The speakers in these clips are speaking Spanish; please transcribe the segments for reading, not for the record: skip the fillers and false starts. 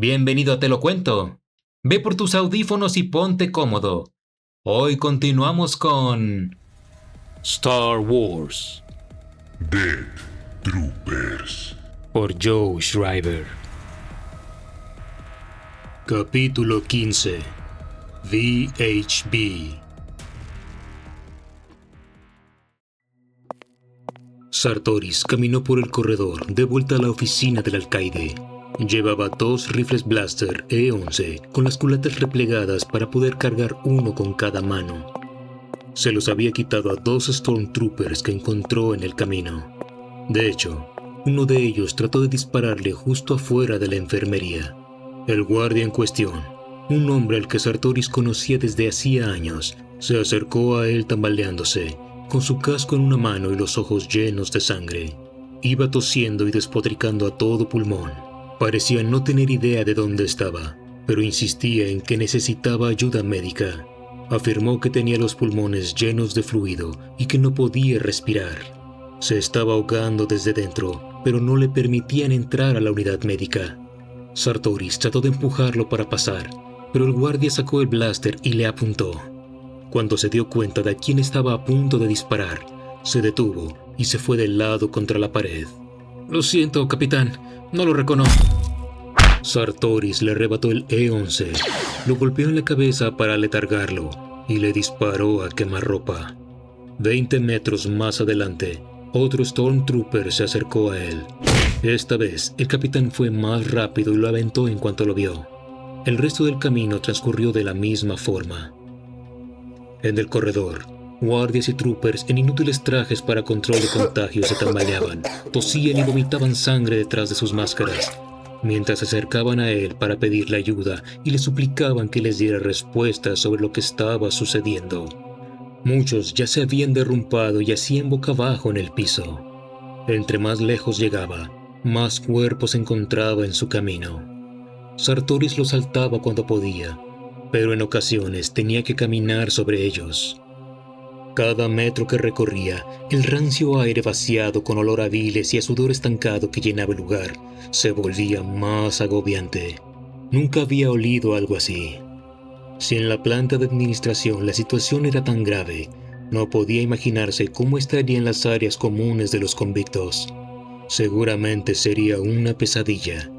Bienvenido a Te lo cuento. Ve por tus audífonos y ponte cómodo. Hoy continuamos con Star Wars Death Troopers. por Joe Schreiber. Capítulo 15. VHB. Sartoris caminó por el corredor de vuelta a la oficina del alcaide. Llevaba 2 rifles blaster E-11 con las culatas replegadas para poder cargar uno con cada mano. Se los había quitado a 2 Stormtroopers que encontró en el camino. De hecho, uno de ellos trató de dispararle justo afuera de la enfermería. El guardia en cuestión, un hombre al que Sartoris conocía desde hacía años, se acercó a él tambaleándose, con su casco en una mano y los ojos llenos de sangre. Iba tosiendo y despotricando a todo pulmón. Parecía no tener idea de dónde estaba, pero insistía en que necesitaba ayuda médica. Afirmó que tenía los pulmones llenos de fluido y que no podía respirar. Se estaba ahogando desde dentro, pero no le permitían entrar a la unidad médica. Sartoris trató de empujarlo para pasar, pero el guardia sacó el blaster y le apuntó. Cuando se dio cuenta de a quién estaba a punto de disparar, se detuvo y se fue de lado contra la pared. «Lo siento, capitán, no lo reconozco». Sartoris le arrebató el E-11, lo golpeó en la cabeza para aletargarlo y le disparó a quemarropa. 20 metros más adelante, otro Stormtrooper se acercó a él. Esta vez, el capitán fue más rápido y lo aventó en cuanto lo vio. El resto del camino transcurrió de la misma forma. En el corredor, guardias y troopers en inútiles trajes para control de contagios se tambaleaban, tosían y vomitaban sangre detrás de sus máscaras, mientras se acercaban a él para pedirle ayuda y le suplicaban que les diera respuestas sobre lo que estaba sucediendo. Muchos ya se habían derrumbado y yacían boca abajo en el piso. Entre más lejos llegaba, más cuerpos encontraba en su camino. Sartoris los saltaba cuando podía, pero en ocasiones tenía que caminar sobre ellos. Cada metro que recorría, el rancio aire vaciado con olor a viles y a sudor estancado que llenaba el lugar, se volvía más agobiante. Nunca había olido algo así. Si en la planta de administración la situación era tan grave, no podía imaginarse cómo estaría en las áreas comunes de los convictos. Seguramente sería una pesadilla.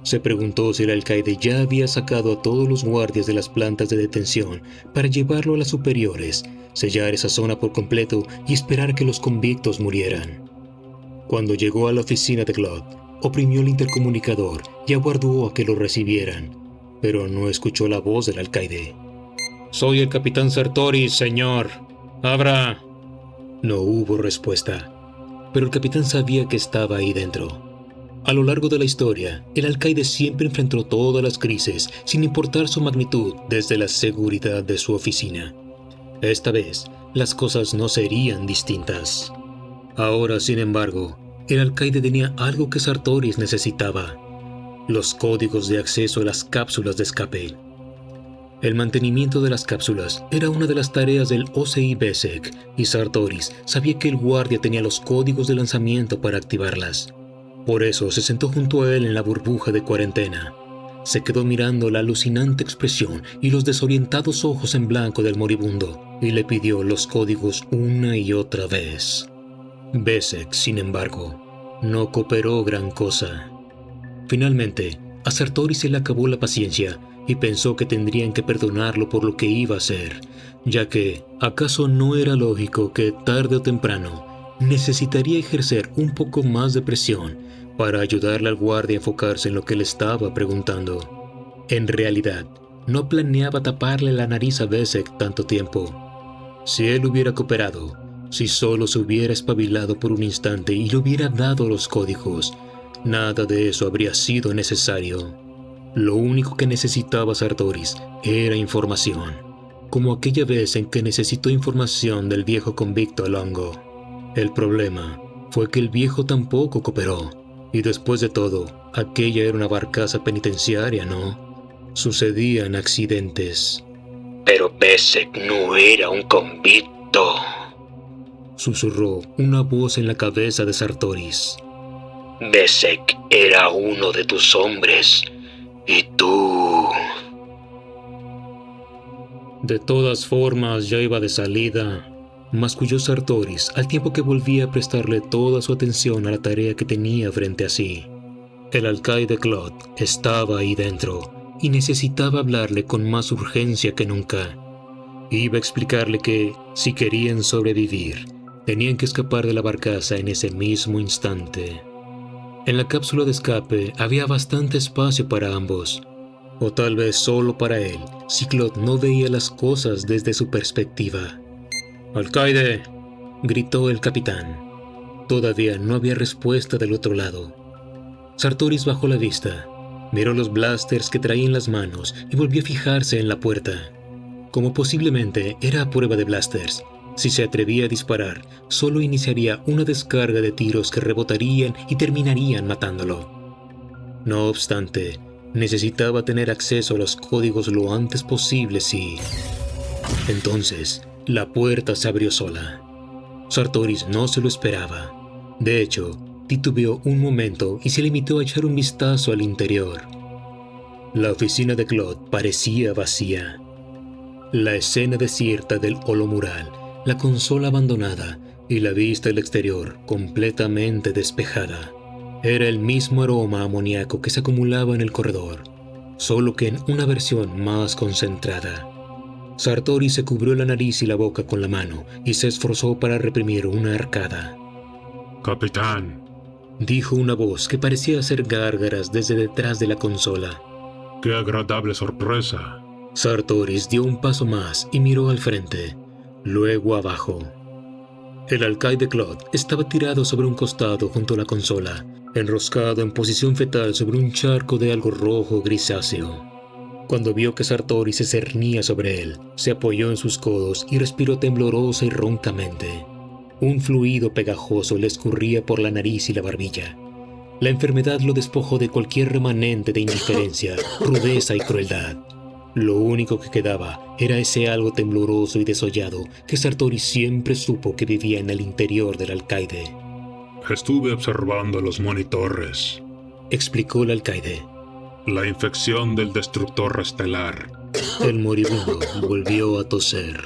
Se preguntó si el alcaide ya había sacado a todos los guardias de las plantas de detención para llevarlo a las superiores, sellar esa zona por completo y esperar que los convictos murieran. Cuando llegó a la oficina de Glot, oprimió el intercomunicador y aguardó a que lo recibieran, pero no escuchó la voz del alcaide. «Soy el capitán Sartoris, señor. ¡Abra!». No hubo respuesta, pero el capitán sabía que estaba ahí dentro. A lo largo de la historia, el alcaide siempre enfrentó todas las crisis, sin importar su magnitud, desde la seguridad de su oficina. Esta vez, las cosas no serían distintas. Ahora, sin embargo, el alcaide tenía algo que Sartoris necesitaba: los códigos de acceso a las cápsulas de escape. El mantenimiento de las cápsulas era una de las tareas del OCI BSEC, y Sartoris sabía que el guardia tenía los códigos de lanzamiento para activarlas. Por eso se sentó junto a él en la burbuja de cuarentena. Se quedó mirando la alucinante expresión y los desorientados ojos en blanco del moribundo y le pidió los códigos una y otra vez. BSEC, sin embargo, no cooperó gran cosa. Finalmente, a Sartoris se le acabó la paciencia y pensó que tendrían que perdonarlo por lo que iba a hacer, ya que, ¿acaso no era lógico que tarde o temprano necesitaría ejercer un poco más de presión para ayudarle al guardia a enfocarse en lo que le estaba preguntando? En realidad, no planeaba taparle la nariz a BSEC tanto tiempo. Si él hubiera cooperado, si solo se hubiera espabilado por un instante y le hubiera dado los códigos, nada de eso habría sido necesario. Lo único que necesitaba Sartoris era información, como aquella vez en que necesitó información del viejo convicto Longo. El problema fue que el viejo tampoco cooperó, y después de todo, aquella era una barcaza penitenciaria, ¿no? Sucedían accidentes. Pero BSEC no era un convicto, susurró una voz en la cabeza de Sartoris. BSEC era uno de tus hombres, y De todas formas, ya iba de salida, masculló Sartoris al tiempo que volvía a prestarle toda su atención a la tarea que tenía frente a sí. El alcaide Claude estaba ahí dentro y necesitaba hablarle con más urgencia que nunca. Iba a explicarle que, si querían sobrevivir, tenían que escapar de la barcaza en ese mismo instante. En la cápsula de escape había bastante espacio para ambos, o tal vez solo para él, si Claude no veía las cosas desde su perspectiva. «¡Alcaide!», gritó el capitán. Todavía no había respuesta del otro lado. Sartoris bajó la vista, miró los blasters que traía en las manos y volvió a fijarse en la puerta. Como posiblemente era a prueba de blasters, si se atrevía a disparar, solo iniciaría una descarga de tiros que rebotarían y terminarían matándolo. No obstante, necesitaba tener acceso a los códigos lo antes posible si... Entonces, la puerta se abrió sola. Sartoris no se lo esperaba. De hecho, titubeó un momento y se limitó a echar un vistazo al interior. La oficina de Claude parecía vacía. La escena desierta del holomural, la consola abandonada y la vista al exterior completamente despejada. Era el mismo aroma amoníaco que se acumulaba en el corredor, solo que en una versión más concentrada. Sartoris se cubrió la nariz y la boca con la mano y se esforzó para reprimir una arcada. Capitán, Dijo una voz que parecía hacer gárgaras desde detrás de la consola. qué agradable sorpresa. Sartoris dio un paso más y miró al frente, luego abajo. El alcaide Claude estaba tirado sobre un costado junto a la consola, enroscado en posición fetal sobre un charco de algo rojo grisáceo. Cuando vio que Sartoris se cernía sobre él, se apoyó en sus codos y respiró temblorosa y roncamente. Un fluido pegajoso le escurría por la nariz y la barbilla. La enfermedad lo despojó de cualquier remanente de indiferencia, rudeza y crueldad. Lo único que quedaba era ese algo tembloroso y desollado que Sartoris siempre supo que vivía en el interior del alcaide. Estuve observando los monitores. Explicó el alcaide. La infección del destructor estelar El moribundo volvió a toser.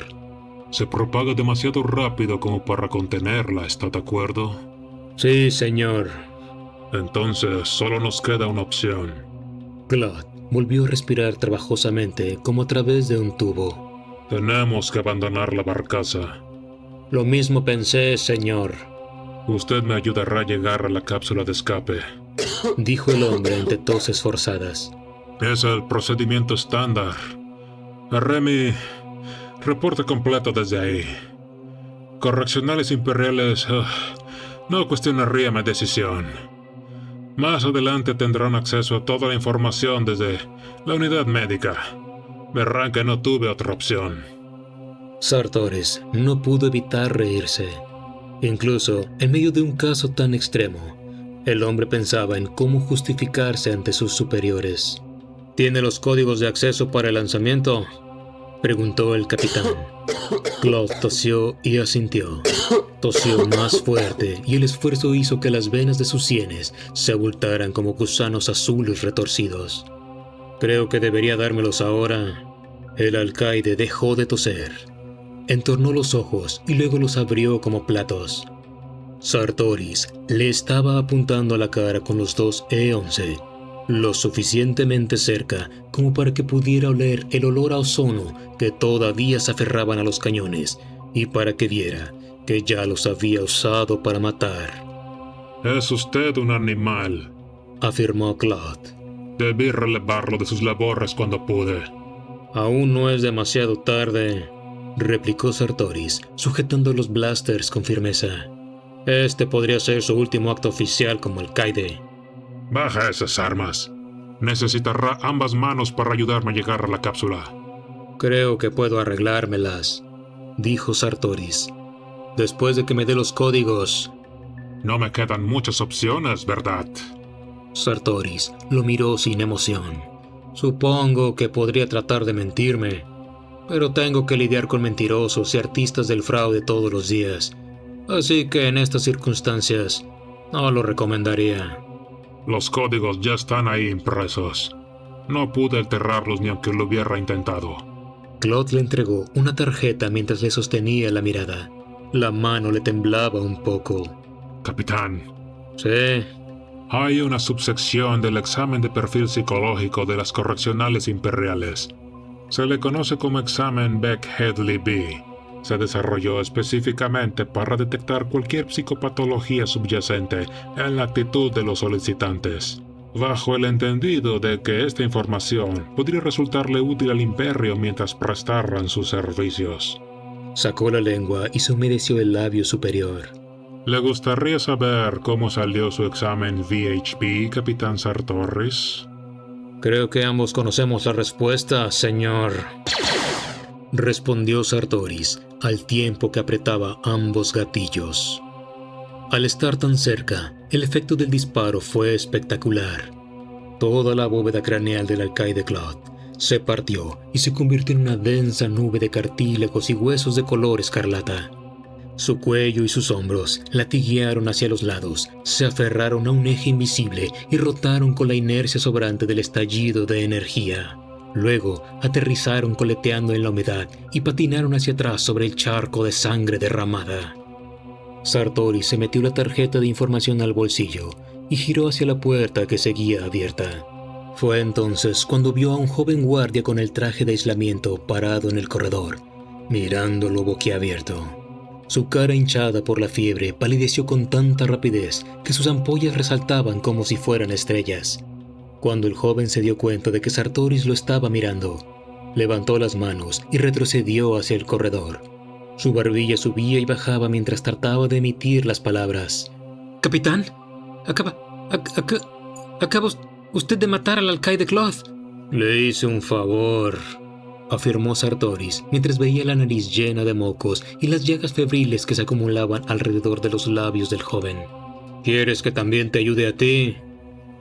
se propaga demasiado rápido como para contenerla, ¿está de acuerdo? Sí, señor. Entonces solo nos queda una opción. Claude volvió a respirar trabajosamente como a través de un tubo. Tenemos que abandonar la barcaza. Lo mismo pensé, señor, Usted me ayudará a llegar a la cápsula de escape. dijo el hombre entre toses forzadas. Es el procedimiento estándar. Remy, reporte completo desde ahí. Correccionales imperiales, no cuestionaría mi decisión. Más adelante tendrán acceso a toda la información desde la unidad médica. Verán que no tuve otra opción. Sartoris no pudo evitar reírse. Incluso en medio de un caso tan extremo, el hombre pensaba en cómo justificarse ante sus superiores. ¿Tiene los códigos de acceso para el lanzamiento?, preguntó el capitán. Claude tosió y asintió. Tosió más fuerte y el esfuerzo hizo que las venas de sus sienes se abultaran como gusanos azules retorcidos. Creo que debería dármelos ahora. El alcaide dejó de toser. Entornó los ojos y luego los abrió como platos. Sartoris le estaba apuntando a la cara con los dos E-11, lo suficientemente cerca como para que pudiera oler el olor a ozono que todavía se aferraban a los cañones y para que viera que ya los había usado para matar. Es usted un animal. Afirmó Claude. Debí relevarlo de sus labores cuando pude. Aún no es demasiado tarde, replicó Sartoris, sujetando los blasters con firmeza. Este podría ser su último acto oficial como alcaide. Baja esas armas. Necesitará ambas manos para ayudarme a llegar a la cápsula. Creo que puedo arreglármelas, dijo Sartoris. Después de que me dé los códigos. No me quedan muchas opciones, ¿verdad? Sartoris lo miró sin emoción. Supongo que podría tratar de mentirme, pero tengo que lidiar con mentirosos y artistas del fraude todos los días. Así que en estas circunstancias no lo recomendaría. Los códigos ya están ahí impresos. No pude alterarlos ni aunque lo hubiera intentado. Claude le entregó una tarjeta mientras le sostenía la mirada. La mano le temblaba un poco. Capitán, Sí. hay una subsección del examen de perfil psicológico de las correccionales imperiales. Se le conoce como examen Beck-Headley-B. Se desarrolló específicamente para detectar cualquier psicopatología subyacente en la actitud de los solicitantes, bajo el entendido de que esta información podría resultarle útil al imperio mientras prestaran sus servicios. Sacó la lengua y se humedeció el labio superior. ¿Le gustaría saber cómo salió su examen VHB, Capitán Sartoris? Creo que ambos conocemos la respuesta, señor. Respondió Sartoris, al tiempo que apretaba ambos gatillos. Al estar tan cerca, el efecto del disparo fue espectacular. Toda la bóveda craneal del alcaide Claude se partió y se convirtió en una densa nube de cartílagos y huesos de color escarlata. Su cuello y sus hombros latiguearon hacia los lados, se aferraron a un eje invisible y rotaron con la inercia sobrante del estallido de energía. Luego aterrizaron coleteando en la humedad y patinaron hacia atrás sobre el charco de sangre derramada. Sartoris se metió la tarjeta de información al bolsillo y giró hacia la puerta que seguía abierta. Fue entonces cuando vio a un joven guardia con el traje de aislamiento parado en el corredor, mirándolo boquiabierto. Su cara hinchada por la fiebre palideció con tanta rapidez que sus ampollas resaltaban como si fueran estrellas. Cuando el joven se dio cuenta de que Sartoris lo estaba mirando, levantó las manos y retrocedió hacia el corredor. Su barbilla subía y bajaba mientras trataba de emitir las palabras. «Capitán, acaba usted de matar al alcaide Claude». «Le hice un favor», afirmó Sartoris mientras veía la nariz llena de mocos y las llagas febriles que se acumulaban alrededor de los labios del joven. «¿Quieres que también te ayude a ti?»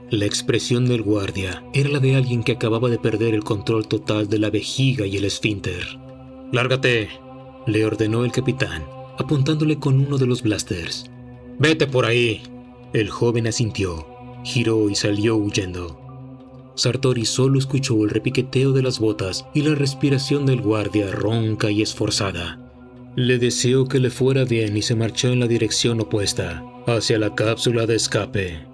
La expresión del guardia era la de alguien que acababa de perder el control total de la vejiga y el esfínter. «Lárgate», le ordenó el capitán, apuntándole con uno de los blasters. «Vete por ahí». El joven asintió, giró y salió huyendo. Sartoris solo escuchó el repiqueteo de las botas y la respiración del guardia ronca y esforzada. Le deseó que le fuera bien y se marchó en la dirección opuesta, hacia la cápsula de escape.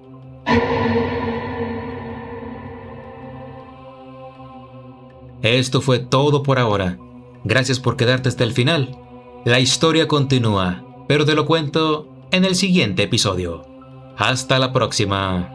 Esto fue todo por ahora. Gracias por quedarte hasta el final. La historia continúa, pero te lo cuento en el siguiente episodio. Hasta la próxima.